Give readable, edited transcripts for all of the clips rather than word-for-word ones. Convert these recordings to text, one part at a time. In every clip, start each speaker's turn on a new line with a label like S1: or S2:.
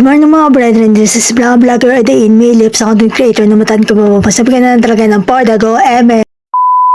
S1: Good morning mga brethren, this is Vlogger Adain May Lips, ang content creator na matan ko mapapasabi ka na lang talaga ng Portago M.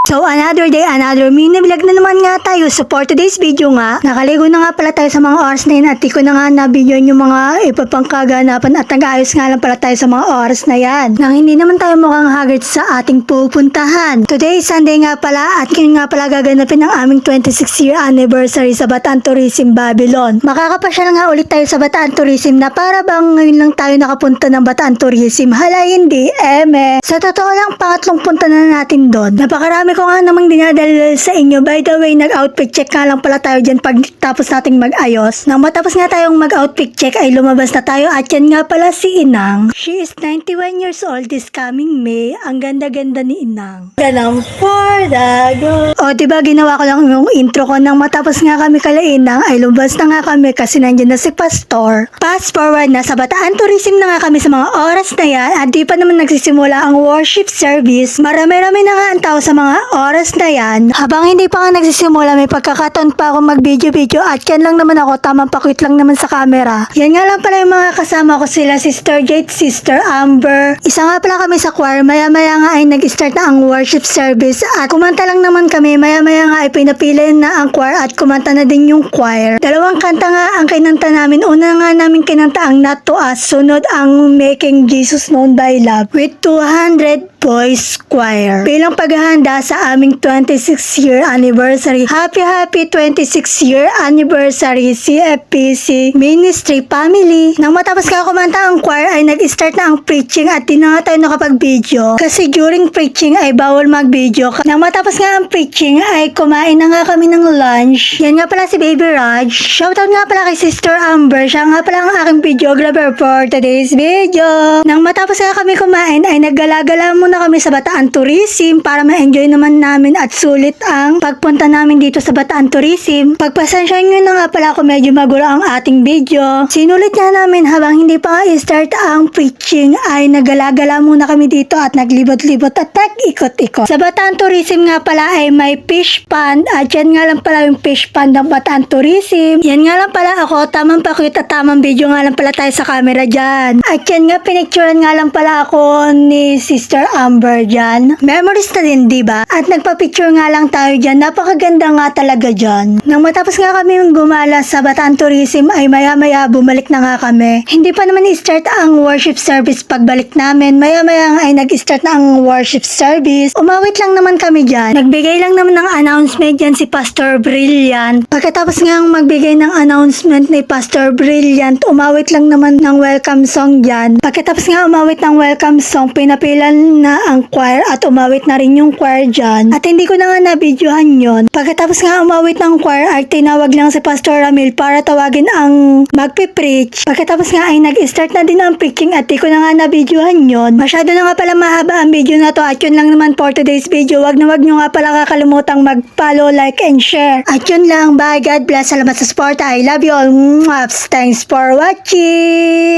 S1: So another day, another mini vlog na naman nga tayo. So for today's video nga, nakaligo na nga pala tayo sa mga oras na yun at di ko na nga na-video yung mga iba pang kaganapan at nag-aayos nga lang pala tayo sa mga oras na yan. Nang hindi naman tayo mukhang haggard sa ating pupuntahan. Today Sunday nga pala at yun nga pala gaganapin ang aming 26th year anniversary sa Bataan Tourism Babylon. Makakapasyal nga ulit tayo sa Bataan Tourism na para bang ngayon lang tayo nakapunta ng Bataan Tourism. Hala hindi, eme. Sa totoo lang, pangatlong punta na natin doon. Napakarami ko nga namang dinadala sa inyo. By the way, nag-outfit check nga lang pala tayo dyan pag tapos nating mag-ayos. Nang matapos nga tayong mag-outfit check ay lumabas na tayo at yan nga pala si Inang. She is 91 years old this coming May. Ang ganda-ganda ni Inang. Ganang Portago. O diba ginawa ko lang yung intro ko. Nang matapos nga kami kala Inang ay lumabas na nga kami kasi nandiyan na si Pastor. Fast forward na sa Bataan Tourism na nga kami sa mga oras na yan at di pa naman nagsisimula ang worship service. Marami-rami na nga ang tao sa mga oras na yan. Habang hindi pa nga nagsisimula, may pagkakataon pa ako mag-video-video at yan lang naman ako, tamang pakwit lang naman sa camera. Yan nga lang pala yung mga kasama ko sila, Sister Jade, Sister Amber. Isa nga pala kami sa choir, maya-maya nga ay nag-start na ang worship service at kumanta lang naman kami, maya-maya nga ay pinapili na ang choir at kumanta na din yung choir. Dalawang kanta nga ang kinanta namin. Una nga namin kinanta ang Not to Us, sunod ang Making Jesus Known by Love with 200 Boys Choir. Bilang paghahanda sa aming 26th year anniversary. Happy 26th year anniversary CFPC Ministry Family. Nang matapos ka kumanta ang choir ay nag-start na ang preaching at di na nga tayo nakapag-video. Kasi during preaching ay bawal mag-video. Nang matapos nga ang preaching ay kumain na nga kami ng lunch. Yan nga pala si Baby Raj. Shoutout nga pala kay Sister Amber. Siya nga pala ang aking videographer for today's video. Nang matapos nga kami kumain ay naggala-gala muna kami sa Bataan Tourism para ma-enjoy naman namin at sulit ang pagpunta namin dito sa Bataan Tourism. Pagpasensyahan nyo na nga pala kung medyo magulo ang ating video. Sinulit nga namin habang hindi pa nga i-start ang preaching ay nagala-gala muna kami dito at naglibot-libot at nag-ikot-ikot. Sa Bataan Tourism nga pala ay may fish pond at yan nga lang pala yung fish pond ng Bataan Tourism. Yan nga lang pala ako, tamang pakwit at tamang video nga lang pala tayo sa camera dyan. At yan nga pinicturean nga lang pala ako ni Sister Amber dyan. Memories na din, diba? At nagpa-picture nga lang tayo dyan. Napakaganda nga talaga dyan. Nang matapos nga kami gumala sa Bataan Tourism ay maya-maya bumalik na nga kami. Hindi pa naman i-start ang worship service pagbalik namin. Maya-maya nga ay nag-start na ang worship service. Umawit lang naman kami dyan. Nagbigay lang naman ng announcement dyan si Pastor Brilliant. Pagkatapos nga magbigay ng announcement ni Pastor Brilliant, umawit lang naman ng welcome song dyan. Pagkatapos nga umawit ng welcome song, pinapilan na ang choir at umawit na rin yung choir dyan. At hindi ko na nga na-videohan yon. Pagkatapos nga umawit ng choir ay tinawag lang si Pastor Ramil para tawagin ang magpipreach. Pagkatapos nga ay nag-start na din ang preaching at di ko na nga na-videohan yon. Masyado na nga pala mahaba ang video na to at yun lang naman for today's video. Wag na wag nyo nga pala kakalimutang mag-follow, like, and share. At yun lang. Bye. God bless. Salamat sa support. I love you all. Thanks for watching.